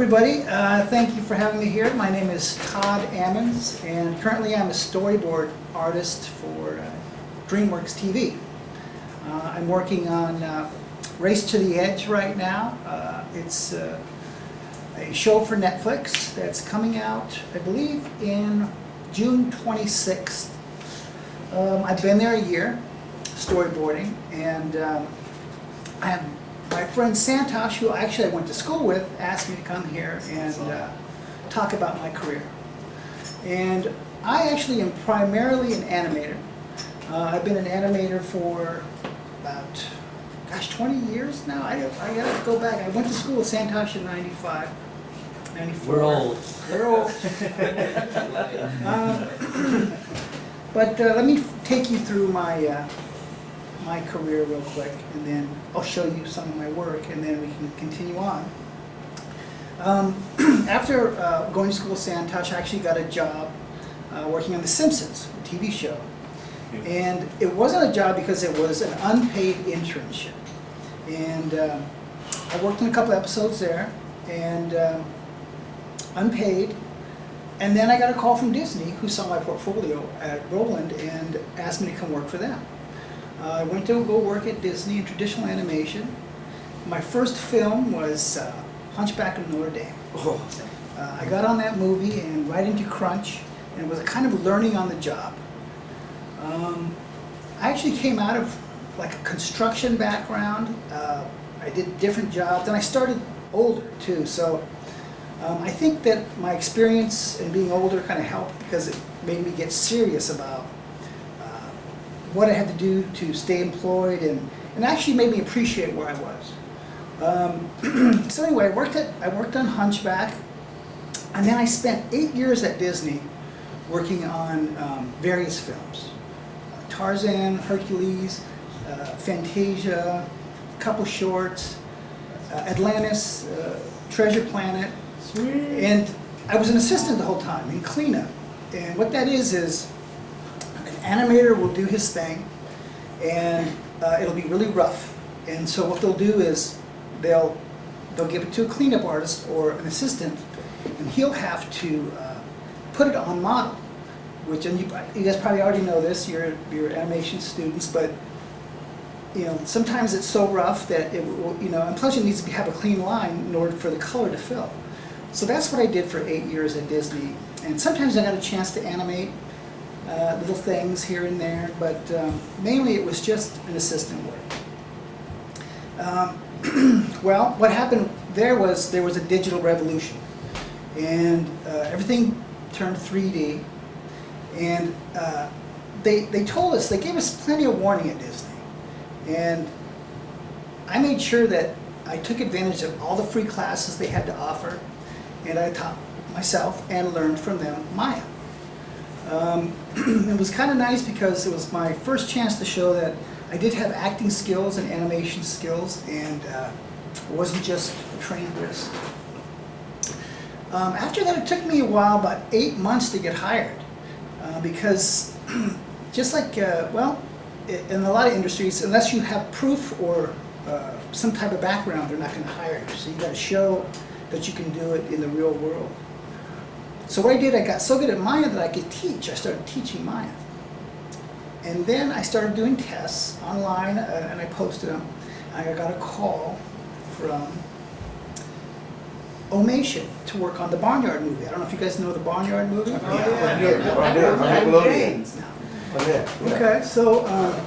everybody. Thank you for having me here. My name is Todd Ammons, and currently I'm a storyboard artist for DreamWorks TV. I'm working on Race to the Edge right now. It's a show for Netflix that's coming out, I believe, in June 26th. I've been there a year, storyboarding, and I have my friend Santosh, who actually I went to school with, asked me to come here and talk about my career. And I actually am primarily an animator. I've been an animator for about, gosh, 20 years now. I gotta go back. I went to school with Santosh in 95, 94. We're old. We're old. But let me take you through my my career real quick, and then I'll show you some of my work, and then we can continue on. After going to school with Santosh, I actually got a job working on The Simpsons, a TV show. And it wasn't a job because it was an unpaid internship. And I worked on a couple episodes there, and unpaid. And then I got a call from Disney, who saw my portfolio at Roland and asked me to come work for them. I went to go work at Disney in traditional animation. My first film was Hunchback of Notre Dame. I got on that movie and right into crunch, and it was a kind of learning on the job. I actually came out of like a construction background. I did different jobs, and I started older too. So I think that my experience in being older kind of helped because it made me get serious about what I had to do to stay employed, and actually made me appreciate where I was. So anyway, I worked on Hunchback, and then I spent 8 years at Disney working on various films. Tarzan, Hercules, Fantasia, a couple shorts, Atlantis, Treasure Planet. Sweet. And I was an assistant the whole time in cleanup. And what that is an animator will do his thing, and it'll be really rough. And so what they'll do is they'll give it to a cleanup artist or an assistant, and he'll have to put it on model. Which, and you guys probably already know this, you're animation students, but sometimes it's so rough that it will, and plus it needs to have a clean line in order for the color to fill. So that's what I did for 8 years at Disney, and sometimes I got a chance to animate little things here and there, but mainly it was just an assistant work. Well, what happened there was a digital revolution, and everything turned 3D. And they told us, they gave us plenty of warning at Disney. And I made sure that I took advantage of all the free classes they had to offer, and I taught myself and learned from them Maya. It was kind of nice because it was my first chance to show that I did have acting skills and animation skills, and it wasn't just a trained wrist. After that, it took me a while, about 8 months to get hired. Because just like, well, in a lot of industries, unless you have proof or some type of background, they're not going to hire you. So you got to show that you can do it in the real world. So what I did, I got so good at Maya that I could teach. I started teaching Maya. And then I started doing tests online, and I posted them. I got a call from Omation to work on the Barnyard movie. I don't know if you guys know the Barnyard movie. Okay, so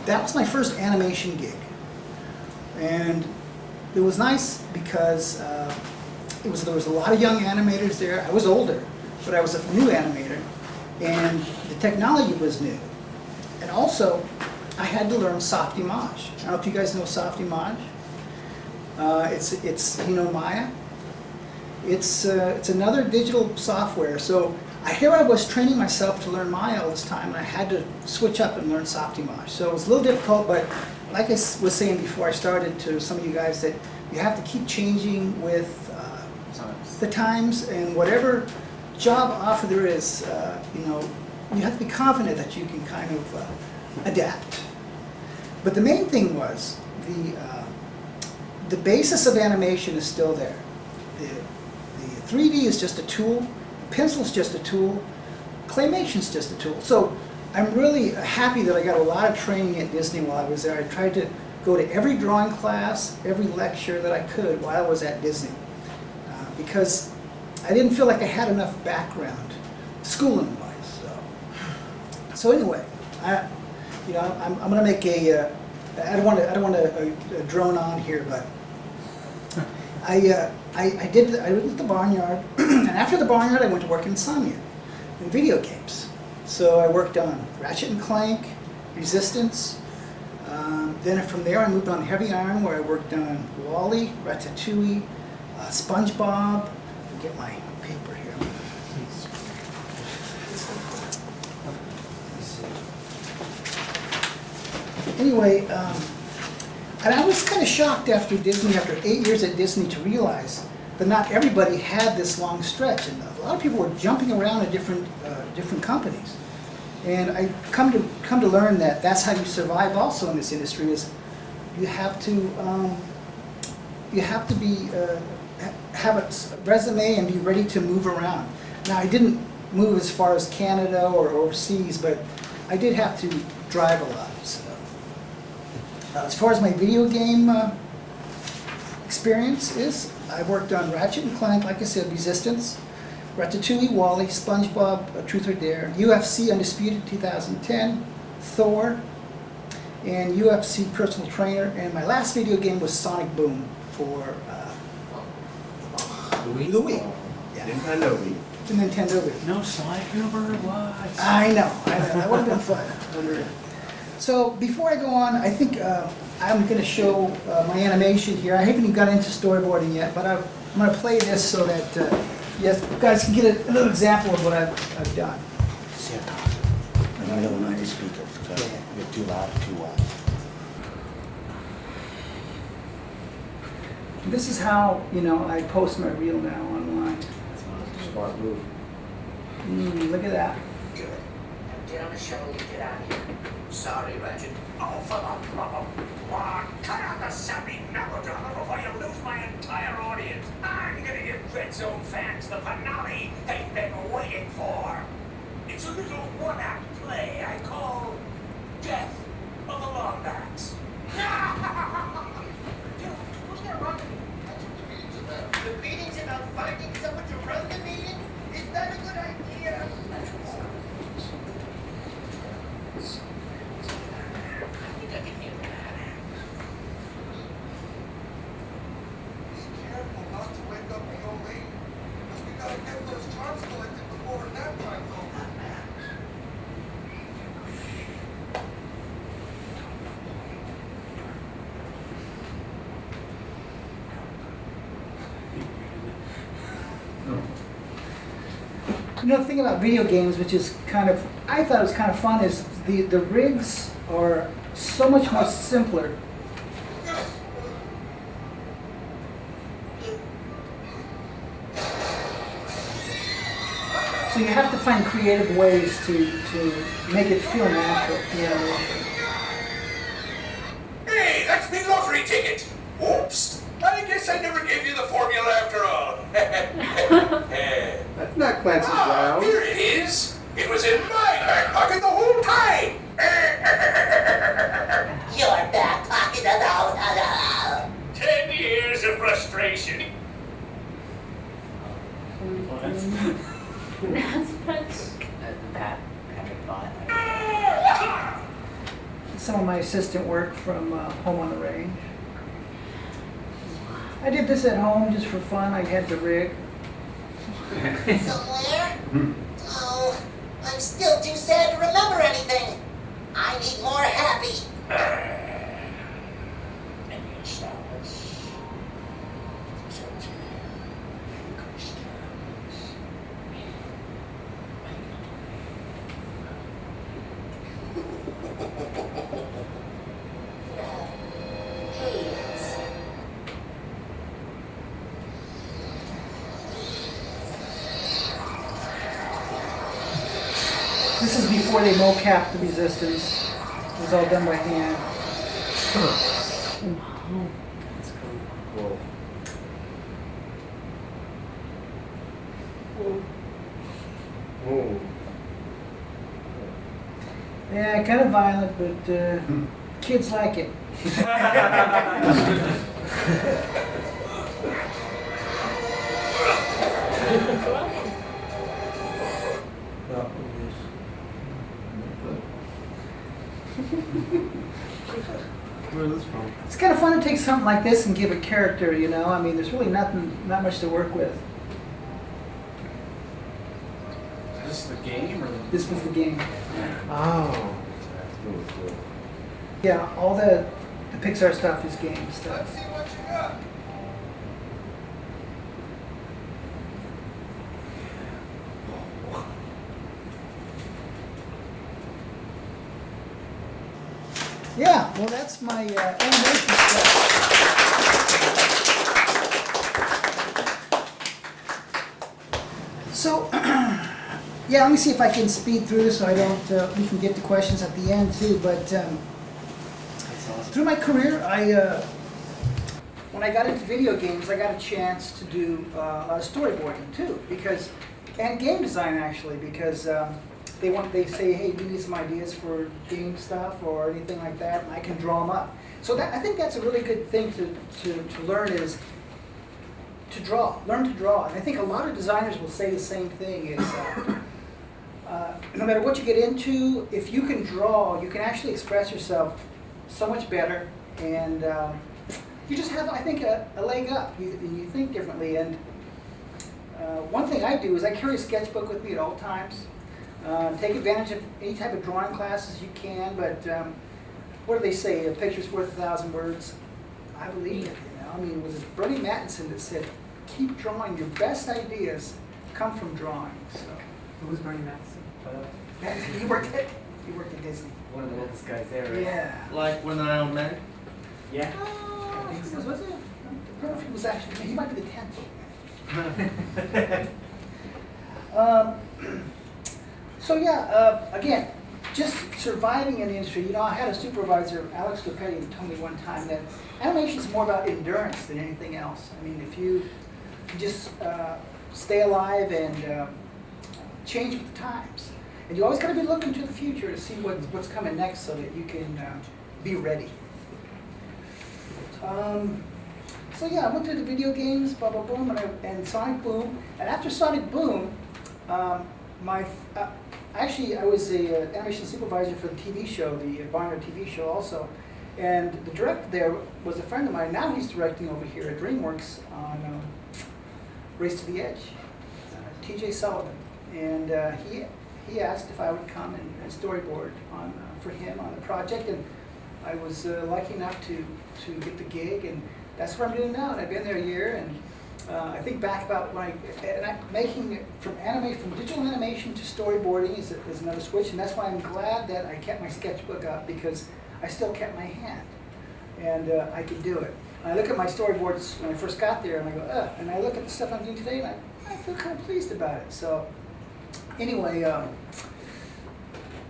that was my first animation gig, and it was nice because there was a lot of young animators there. I was older, but I was a new animator, and the technology was new, and also I had to learn soft image. I don't know if you guys know soft image. It's Maya. It's another digital software. So here I was training myself to learn Maya all this time, and I had to switch up and learn soft image. So it was a little difficult, but like I was saying before I started to some of you guys, that you have to keep changing with the times, and whatever job offer there is, you have to be confident that you can kind of adapt. But the main thing was the basis of animation is still there. The 3D is just a tool, pencil's just a tool, claymation's just a tool. So I'm really happy that I got a lot of training at Disney while I was there. I tried to go to every drawing class, every lecture that I could while I was at Disney, because I didn't feel like I had enough background, schooling-wise. So anyway, I'm going to make a. I don't want to drone on here, but I went to the barnyard, and after the barnyard, I went to work in Sonya, in video games. So I worked on Ratchet and Clank, Resistance. Then from there, I moved on Heavy Iron, where I worked on Wall-E, Ratatouille, SpongeBob. Let me get my paper here. Anyway, and I was kind of shocked after 8 years at Disney, to realize that not everybody had this long stretch, and a lot of people were jumping around at different companies. And I come to learn that that's how you survive also in this industry, is you have to have a resume and be ready to move around. Now, I didn't move as far as Canada or overseas, but I did have to drive a lot. So. As far as my video game experience is, I worked on Ratchet and Clank, like I said, Resistance, Ratatouille, Wall-E, SpongeBob, Truth or Dare, UFC Undisputed 2010, Thor, and UFC Personal Trainer, and my last video game was Sonic Boom for the Wii. Yeah. Nintendo Wii. The Nintendo Wii. No Sonic number, what? I know, that would have been fun. So before I go on, I think I'm going to show my animation here. I haven't even got into storyboarding yet, but I'm going to play this so that you guys can get a little example of what I've done. I don't know the speakers. You're too loud, too wide. This is how I post my reel now online. Smart move. Look at that. Good. Now get on the shuttle and get out of here. Sorry, Ratchet. Oh, for the love of God, cut out the sappy melodrama before you lose my entire audience. I'm gonna give Red Zone fans the finale they've been waiting for. It's a little one-act play I call Death of the Wombats. Who's gonna run the meeting? That's what the meeting's about. The meeting's about finding someone to run the meeting? Is that a good idea? The thing about video games, which is I thought it was kind of fun, is the rigs are so much more simpler. So you have to find creative ways to make it feel natural, the animation. Hey, that's me lottery ticket! Oops! I guess I never gave you the formula after all. That's not Clancy's round. Here it is! It was in my back pocket the whole time! Your back pocket of 10 years of frustration. That's Patrick thought. Some of my assistant work from Home on the Range. I did this at home just for fun. I had the rig. Somewhere? Oh, I'm still too sad to remember anything. I need more happy. And your stars. This is before they mocapped the Resistance. It was all done by hand. Cool. Oh. Yeah, kind of violent, but kids like it. Where's this from? It's kind of fun to take something like this and give a character, you know? I mean, there's really not much to work with. Is this the game or the? This was the game. Oh. Yeah, all the Pixar stuff is game stuff. Let's see what you got. Yeah, well, that's my animation stuff. So, yeah, let me see if I can speed through this so I don't, we can get to questions at the end too, but through my career, when I got into video games, I got a chance to do a lot of storyboarding too, and game design actually, because they say, hey, do you need some ideas for game stuff or anything like that, and I can draw them up. So I think that's a really good thing to learn is to draw, learn to draw. And I think a lot of designers will say the same thing is, no matter what you get into, if you can draw, you can actually express yourself so much better, and you just have, I think, a leg up. You think differently, and one thing I do is I carry a sketchbook with me at all times. Take advantage of any type of drawing classes you can, but what do they say? A picture's worth 1,000 words. I believe it. You know? I mean, was it Bernie Mattinson that said, "Keep drawing. Your best ideas come from drawing." So Who was Bernie Mattinson? he worked at Disney. One of the oldest guys there, right? Yeah. Like when I old man? Yeah. I think so. Was it? I don't know if he was actually. He might be the 10th. So yeah, again, just surviving in the industry. You know, I had a supervisor, Alex Lepetti, who told me one time that animation is more about endurance than anything else. I mean, if you just stay alive and change with the times, and you always got to be looking to the future to see what's coming next, so that you can be ready. So yeah, I went through the video games, blah blah boom, and Sonic Boom, and after Sonic Boom. Actually, I was an animation supervisor for the TV show, the Barnard TV show also. And the director there was a friend of mine. Now he's directing over here at DreamWorks on Race to the Edge, TJ Sullivan. And he asked if I would come and storyboard for him on the project. And I was lucky enough to get the gig. And that's what I'm doing now. And I've been there a year. And I think back about when I'm making from digital animation to storyboarding is another switch, and that's why I'm glad that I kept my sketchbook up, because I still kept my hand, and I could do it. I look at my storyboards when I first got there, and I go, ugh, and I look at the stuff I'm doing today, and I feel kind of pleased about it. So anyway,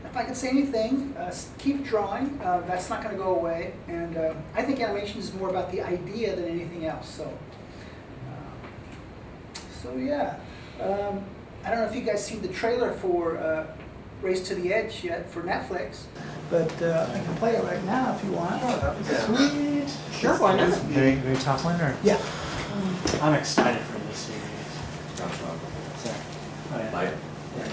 if I could say anything, keep drawing. That's not going to go away, and I think animation is more about the idea than anything else. So yeah, I don't know if you guys seen the trailer for Race to the Edge yet for Netflix, but I can play it right now if you want. Sweet. Sure, why not? Very top one, or? Yeah. I'm excited for this series. Sorry. Oh, yeah. Bye. Yes.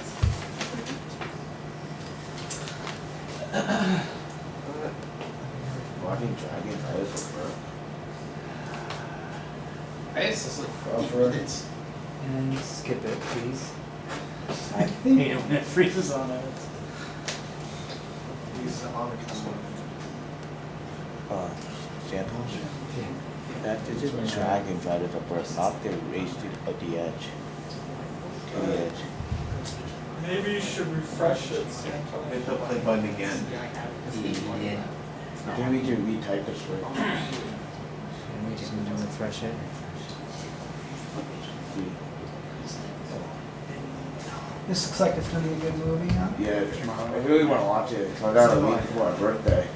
Walking dragon titles for It's just like for And skip it, please. I think Hate it when it freezes on it. He's on the camera. samples. That is a dragon titles for not the race to the edge. To the edge. Maybe you should refresh it, Santa. Hit the play button again. Maybe we can retype this word. And we just need to refresh it. this looks like it's going to be a good movie, huh? Yeah, I really want to watch it. It's like out a week before our birthday.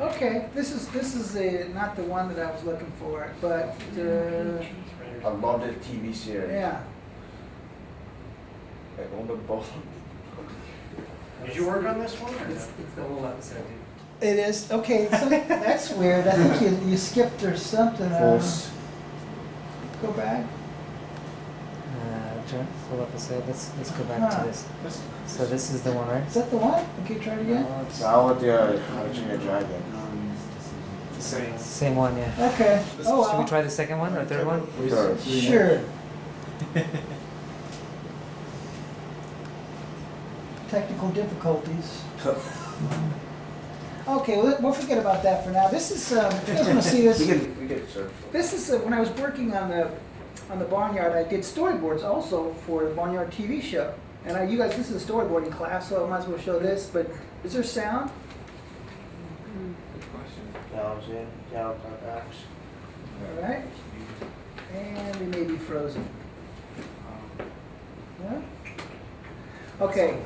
Okay. Okay, this is not the one that I was looking for, but I love the TV series. yeah. I own them both. Did you work on this one? Or It's the whole episode, dude. It is okay. So that's weird. I think you skipped or something. False. Go back. Full episode. Let's go back Huh. to this. So this is the one, right? Is that the one? Okay, try it again. So I want the How to Train Your Dragon. Same one, yeah. Okay. Oh Should we well. try the second one or third one? Third. Sure. Technical difficulties. Okay, we'll forget about that for now. This is, if you guys want to see this, We can search. this is when I was working on the Barnyard, I did storyboards also for the Barnyard TV show. And you guys, this is a storyboarding class, so I might as well show this, but is there sound? Thousand, backs. All right. And we may be frozen. Yeah? Okay.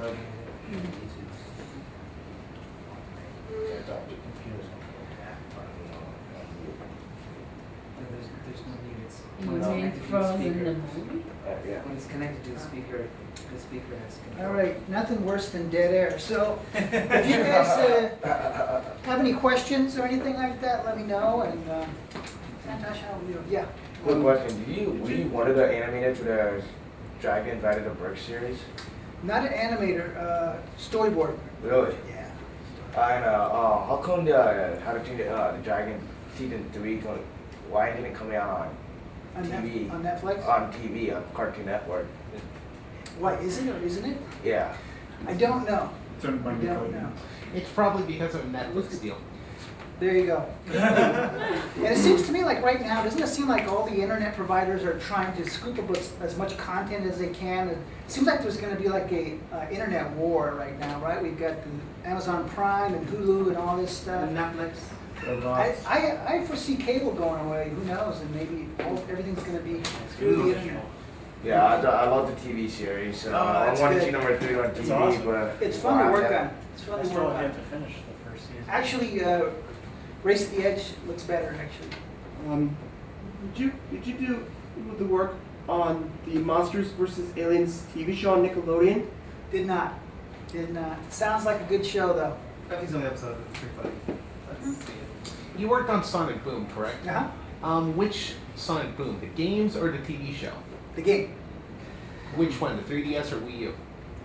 There's no need. It's Remain frozen in the movie? Yeah. when it's connected to the speaker has control. All right, nothing worse than dead air. So if you guys have any questions or anything like that, let me know. And Fantasia, how are you? Yeah. Quick question. Were you one of the animators for the Dragon Ride of the Brick series? Not an animator, storyboard. Really? Yeah. And how come the How to Train the Dragon season 3 why didn't it come out On, TV. on Netflix? on TV on Cartoon Network? Why, is it or isn't it? Yeah. I don't know. It's owned by I don't know. It's probably because of a Netflix deal. There you go. And it seems to me like right now, doesn't it seem like all the internet providers are trying to scoop up as much content as they can? It seems like there's going to be like a internet war right now, right? We've got the Amazon Prime and Hulu and all this stuff. Netflix. I foresee cable going away. Who knows? And maybe everything's going to be through the internet. Yeah, I love the TV series. Oh, I that's want to good. see number 3 on TV, awesome. but It's fun to work yeah. on. It's fun I to still work have on. to finish the first season. Actually, Race to the Edge looks better. Actually. Did you do the work on the Monsters vs. Aliens TV show on Nickelodeon? Did not. Sounds like a good show though. Duffy's on the episode. It's pretty funny. Let's see it. You worked on Sonic Boom, correct? Uh-huh. Which Sonic Boom, the games or the TV show? The game. Which one, the 3DS or Wii U?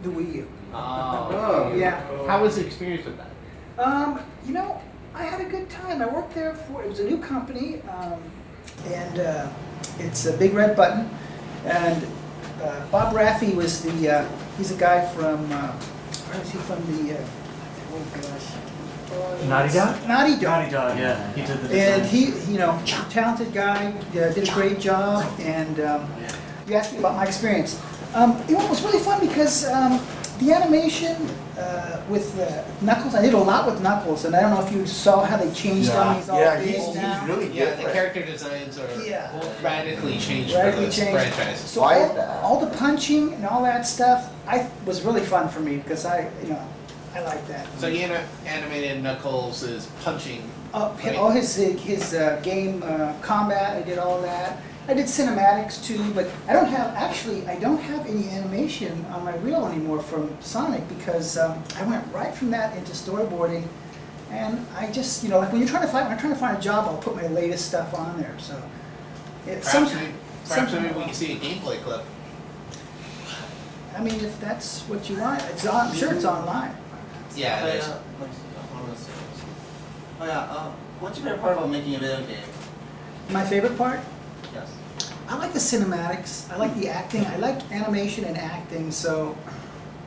The Wii U. Oh. Yeah. How was the experience with that? You know, I had a good time. I worked there it was a new company, and it's a Big Red Button. And Bob Raffi was he's a guy from, where is he from? Oh gosh. Naughty Dog? Naughty Dog. Naughty Dog, yeah. He did the design. And he, talented guy, did a great job, and you asked me about my experience. It was really fun because the animation with Knuckles, I did a lot with Knuckles, and I don't know if you saw how they changed him. He's all big now. really Yeah, the character designs are radically changed Radically for this changed. franchise. So Why is that? all the punching and all that stuff, was really fun for me because I like that. So you animated Knuckles' punching. right? All his game combat, I did all that. I did cinematics too, but I don't have any animation on my reel anymore from Sonic because I went right from that into storyboarding, and I just like when I'm trying to find a job, I'll put my latest stuff on there. So Perhaps maybe we can see a gameplay clip. I mean, if that's what you want, I'm sure it's online. Yeah, it is. Oh yeah, what's your favorite part about making a video game? My favorite part? Yes. I like the cinematics. I like the acting. I like animation and acting. So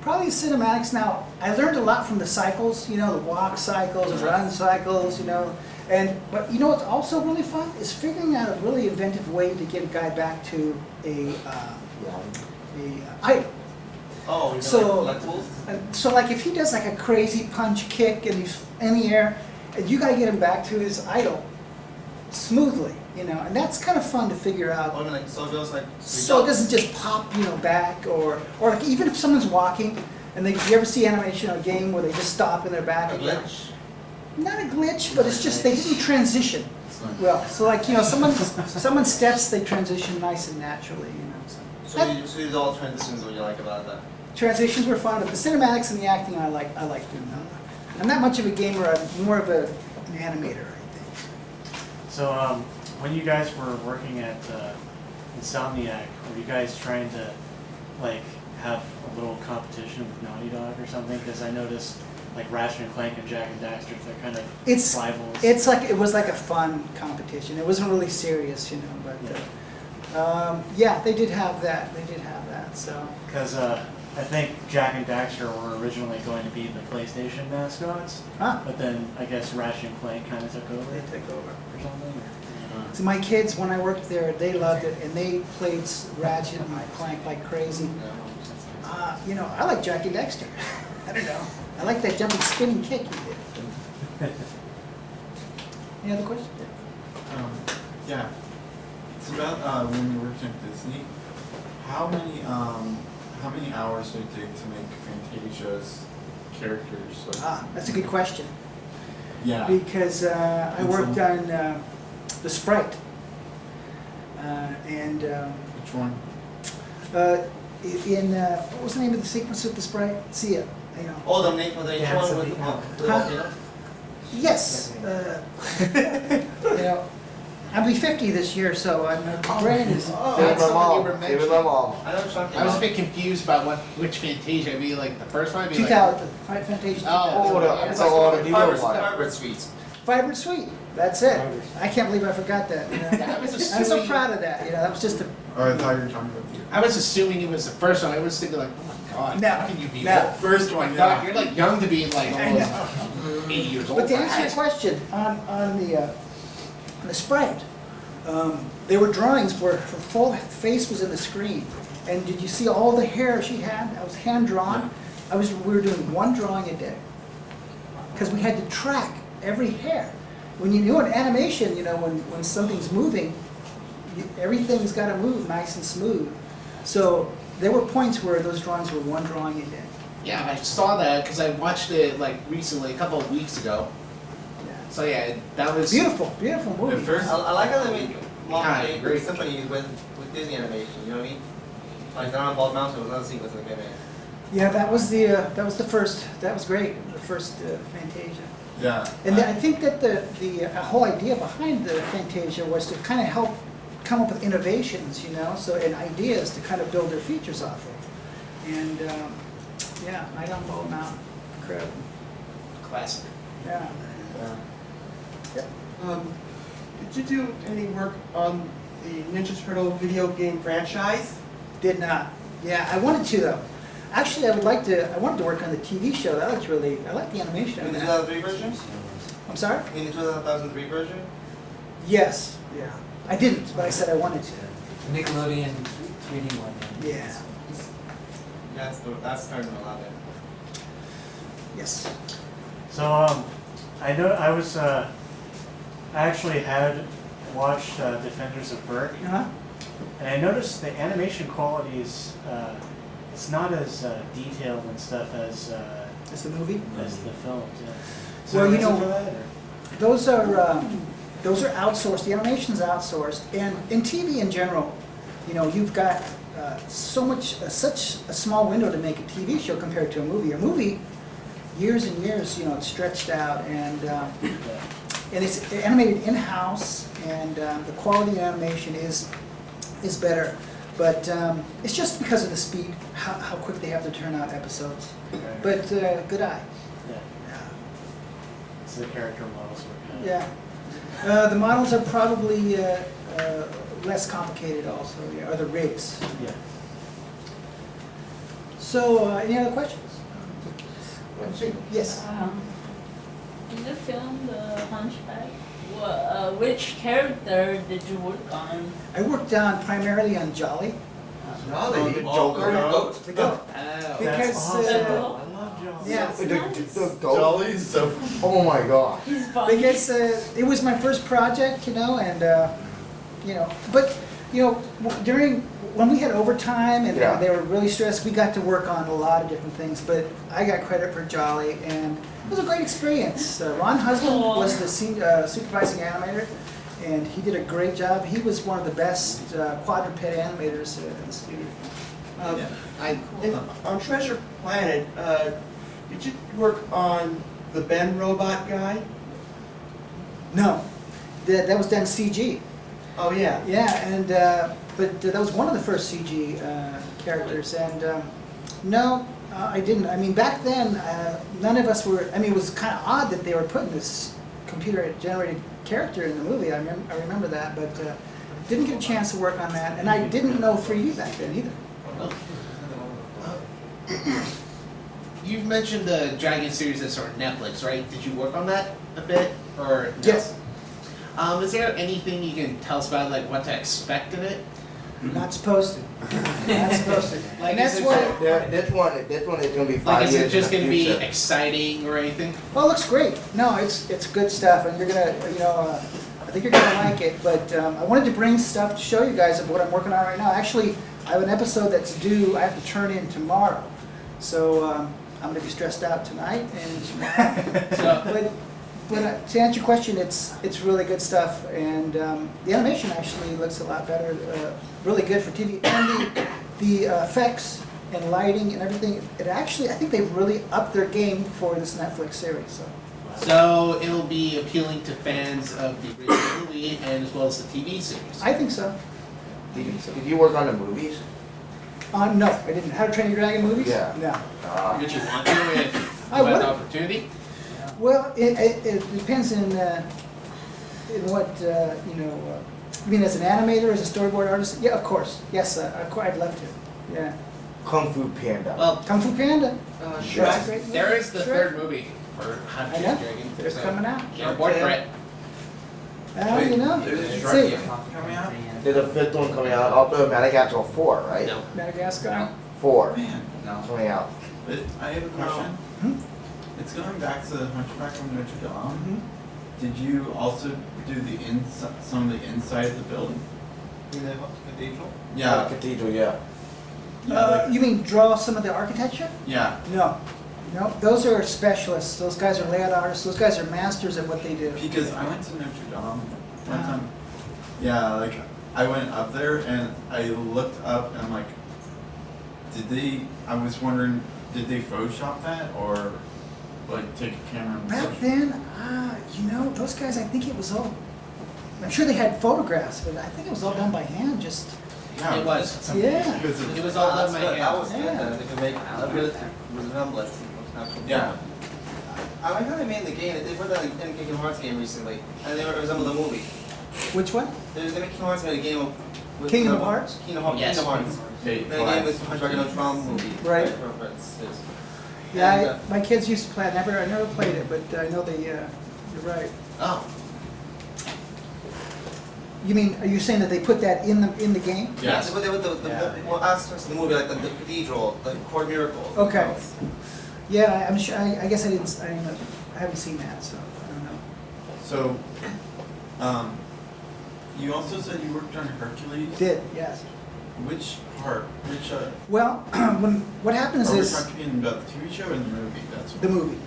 probably cinematics. Now I learned a lot from the cycles. The walk cycles, the run cycles. But what's also really fun is figuring out a really inventive way to get a guy back to a idol. Oh, So like if he does like a crazy punch kick and he's in the air, you got to get him back to his idol smoothly. And that's kind of fun to figure out. Oh, so it goes like. So it doesn't just pop, back, or like even if someone's walking, and you ever see animation or a game where they just stop and they're back A again? glitch. not a glitch, but it's just they didn't transition well. So like, you know, someone steps, they transition nice and naturally, you know. So these all transitions what you like about that? Transitions were fun, but the cinematics and the acting I like doing that. I'm not much of a gamer, I'm more of an animator, I think. So, when you guys were working at Insomniac, were you guys trying to, like, have a little competition with Naughty Dog or something? Because I noticed, like, Ratchet and Clank and Jak and Daxter, they're kind of rivals. It's like, it was like a fun competition. It wasn't really serious, you know, but yeah, they did have that. So. Because I think Jak and Daxter were originally going to be the PlayStation mascots, but then I guess Ratchet and Clank kind of took over. They took over or something. Or? So my kids, when I worked there, they loved it, and they played Ratchet and Clank like crazy. You know, I like Jak and Daxter. I don't know. I like that jumping, spinning kick you did. Any other questions? Yeah. It's about when you worked at Disney. How many hours did it take to make Fantasia's characters? Like, That's a good question. Yeah. Because I worked on the sprite. And which one? What was the name of the sequence with the sprite? See it. You know. Oh, the name of the one with the volcano? Yes. You know, I'll be 50 this year, so I'm brain is. That's something you were mentioning. I know what you're talking I was a about. bit confused about which Fantasia. It'd be like the first one. It'd be 2000, Fantasia. Oh, It's a lot of Fiber Suites. Vibrant Sweet. That's it. I can't believe I forgot that. You know? I was I'm so assuming- proud of that. You know, that was just a. Oh, I thought you were talking about you. I was assuming it was the first one. I was thinking like, oh my god, No, how can you be no. that? First one, God, yeah. you're like young to be like I almost 80 years old. But to answer your question on the sprite, there were drawings where her full face was in the screen, and did you see all the hair she had? That was hand drawn. We were doing one drawing a day because we had to track every hair. When you do an animation, you know, when something's moving, everything's got to move nice and smooth. So there were points where those drawings were one drawing a day. Yeah, I saw that because I watched it like recently, a couple of weeks ago. Yeah. So yeah, that was Beautiful, beautiful movie. At first, I like how they make Yeah, long great. symphonies with Disney animation, you know what I mean? Like down on Bald Mountain was another sequence in the game. Yeah, that was the first. That was great. The first Fantasia. yeah. And I think that the whole idea behind the Fantasia was to kind of help come up with innovations, you know, and ideas to kind of build their features off of. And yeah, Night on Bald Mountain, incredible. classic. Yeah. Did you do any work on the Ninja Turtle video game franchise? Did not. Yeah, I wanted to though. Actually, I wanted to work on the TV show. That looked I like the animation In of the that. 2003 version? I'm sorry? In the 2003 version? Yes. Yeah. I didn't, but I said I wanted to. Nickelodeon 3D one. Yeah. That's starting to allow it. Yes. So, I know I actually had watched Defenders of Berk, Uh-huh. and I noticed the animation quality is, it's not as detailed and stuff as As the movie? the films. Yeah. Well, you know, for that, or? those are outsourced. The animation's outsourced, and in TV in general, you know, you've got such a small window to make a TV show compared to a movie. A movie, years and years, you know, it's stretched out, and it's animated in-house, and the quality of animation is better. But it's just because of the speed, how quick they have to turn out episodes. But good eye. Yeah. So the character models were kind of. Yeah. The models are probably less complicated also, yeah, or the rigs. Yeah. So, any other questions? Yes. In the film, The Hunchback, which character did you work on? I worked Jolly. primarily on The Joker? The goat. Oh. Because, awesome. Uh, I love Joe. yeah, Jolly is so. Oh my god. He's funny. because it was my first project, you know, and, you know, but when we had overtime and Yeah. they were really stressed, we got to work on a lot of different things, but I got credit for Jolly, and it was a great experience. Ron Husband was the supervising animator, and he did a great job. He was one of the best quadruped animators in the studio. On Treasure Planet, did you work on the Ben robot guy? No, that was done CG. Oh yeah. Yeah, and but that was one of the first CG characters, and no, I didn't. I mean, back then, none of us were. I mean, it was kind of odd that they were putting this computer-generated character in the movie. I remember that, but didn't get a chance to work on that, and I didn't know 3D back then either. You've mentioned the Dragon series that's on Netflix, right? Did you work on that a bit, or no? Yes. Is there anything you can tell us about, like what to expect in it? Not supposed to. Not supposed to. Like, that's is it what. This one is gonna be 5 Like, is years it just in going the to be future. exciting or anything? Well, it looks great. No, it's good stuff, and you're gonna, I think you're gonna like it. But I wanted to bring stuff to show you guys of what I'm working on right now. Actually, I have an episode that's due. I have to turn in tomorrow, so I'm gonna be stressed out tonight and tomorrow. But to answer your question, it's really good stuff, and the animation actually looks a lot better, really good for TV, and the effects and lighting and everything. It actually, I think they've really upped their game for this Netflix series. So it'll be appealing to fans of the original movie and as well as the TV series. I think so. Did you work on the movies? No, I didn't. How to Train Your Dragon movies? Yeah. No. Would you want to if you I had would. the opportunity? Well, it depends in what, I mean, as an animator, as a storyboard artist, yeah, of course. Yes, I'd love to. Yeah. Kung Fu Panda. Well, Kung Fu Panda. Yes. Great movie. there is the Sure. third movie for How to I Train know. Your Dragon. It's coming out. Get on board for it. There's Let's Shark see. coming out? There's a fifth one coming out. Also, Madagascar 4, right? No. Madagascar. 4 Man, coming out. but I have a question. Hmm? It's going back to the Hunchback of Notre Dame. Mhm. Did you also do some of the inside of the building? In the cathedral? Yeah. Cathedral, yeah. You mean draw some of the architecture? Yeah. No. No, those are specialists. Those guys are layout artists. Those guys are masters at what they do. Because I went to Notre Dame one time. Yeah, like I went up there and I looked up and I'm like, I was wondering, did they Photoshop that or like take a camera and Back Photoshop? then, those guys, I think it was all, I'm sure they had photographs, but I think it was all done by hand, just, Yeah, It was. yeah. because It was all done by That hand. was good. Yeah. They could make a real resemblance. Yeah. I like how they made the game. They put that in Kingdom Hearts game recently, and they resemble the movie. Which one? They made Kingdom Hearts made a game with Kingdom Hearts? Kingdom Hearts. Yes. Kingdom Hearts. They Made a game with Hunchback of Notre Dame movie. Right. It's- Yeah, and, my kids used to play it. I never played it, but I know you're right. Oh, You mean, are you saying that they put that in the game? Yeah, Yes. so they put the well, aspects of the movie, like the cathedral, the Court of Miracles. Okay. Yeah, I'm sure, I guess I haven't seen that, so I don't know. So, you also said you worked on Hercules. Did, yes. Which part? Which Well, what happens are we is, talking about the TV show or the movie? That's what the movie,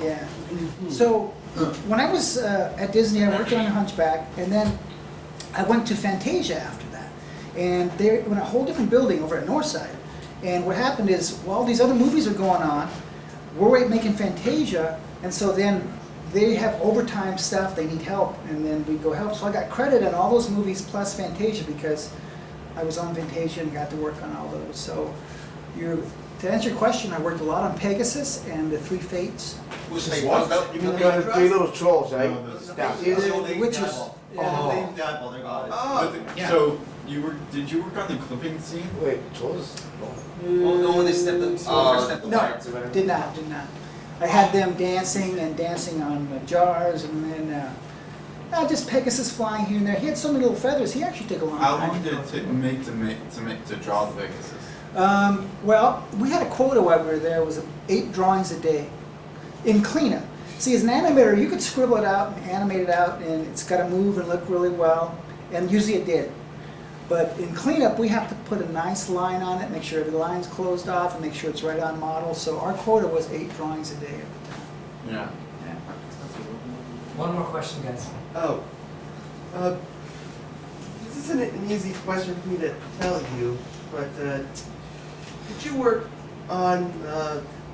yeah. So, when I was at Disney, I worked on Hunchback, and then I went to Fantasia after that. And they're in a whole different building over at Northside. And what happened is, while these other movies are going on, we're making Fantasia, and so then they have overtime stuff, they need help, and then we go help. So I got credit on all those movies plus Fantasia because I was on Fantasia and got to work on all those. So to answer your question, I worked a lot on Pegasus and the Three Fates. Who's Just fake? what? You mean You got the 3 little trolls, right? No, the- Down. Which is, Oh. They're gone. But Yeah. So did you work on the clipping scene? Wait, trolls? Oh, no, when they step the step the no, wire. did not. I had them dancing on jars, and then just Pegasus flying here and there. He had so many little feathers. He actually took a long How time. long did it to draw the Pegasus? Well, we had a quota while we were there. It was 8 drawings a day in cleanup. See, as an animator, you could scribble it out and animate it out, and it's got to move and look really well, and usually it did. But in cleanup, we have to put a nice line on it, make sure every line's closed off, and make sure it's right on model. So our quota was 8 drawings a day at the time. Yeah. One more question, guys. Oh. This isn't an easy question for me to tell you, but did you work on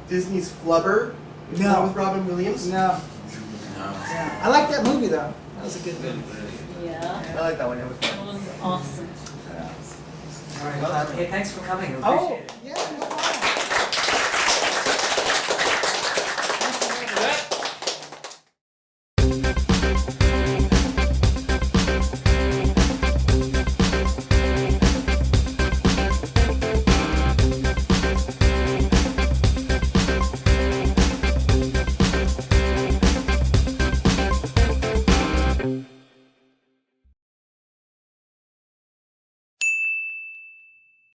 Disney's Flubber? No. With Robin Williams? No. Yeah. I like that movie though. That was a good movie. Yeah, I like that one. It was it fun. was awesome. All right, hey, thanks for coming. I Oh, appreciate it. yeah.